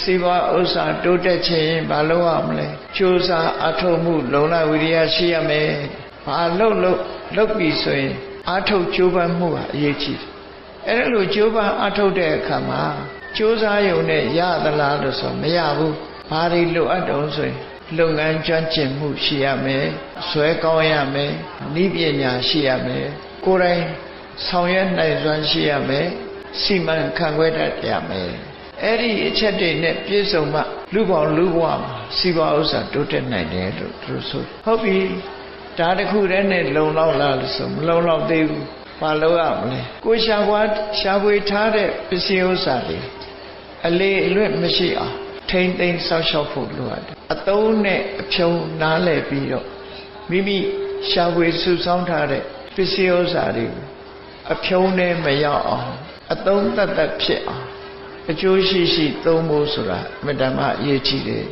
စီးပွားဥစ္စာတိုးတက်ခြင်းဘာလို့ရမလဲကြိုးစားအထောက်မှုလုံလဝိရိယရှိရမယ်ဘာလုပ်ပြီးဆိုရင်အထောက်ကြိုးပမ်းမှုဟာအရေးကြီးတယ်အဲ့ဒါလိုကြိုးပမ်းအထောက်တဲ့အခါမှာကြိုးစားရုံနဲ့ရသလားလို့ဆိုမရဘူးဘာတွေလိုအပ်တုံးဆိုရင်လုပ်ငန်းကျွမ်းကျင်မှုရှိရမယ်ဇွဲကောင်းရမယ်နည်းပညာရှိရမယ်ကိုယ်တိုင်ဆောင်ရွက်နိုင်စွမ်းရှိရမယ်စီမံခန့်ခွဲတတ်ရမယ်အဲ့ဒီအချက်တွေနဲ့ပြည့်စုံမှလူပေါင်းလူဘဝမှာစီးပွားဥစ္စာတိုးတက်နိုင်တယ်လို့သူတို့ဆိုဟုတ်ပြီဒါတခုတည်းနဲ့လုံလောက်လားလို့ဆိုမလုံလောက်သေးဘူးဘာလို့ရမလဲကိုရှာဖွေထားတဲ့ပစ္စည်းဥစ္စာတွေအလေးအလွတ်မရှိအောင်ထိမ့်သိမ်းစောင့်ရှောက်ဖို့လိုအပ်တယ်အသုံးနဲ့အဖြုံနားလည်ပြီးတော့မိမိရှာဖွေစုဆောင်းထားတဲ့ပစ္စည်းဥစ္စာတွေအဖြုံနဲ့မရောက်အောင်အသုံးသက်သက်ဖြစ်အောင်အကျိုးရှိသုံးဖို့ဆိုတာအမြဲတမ်းအရေးကြီးတယ်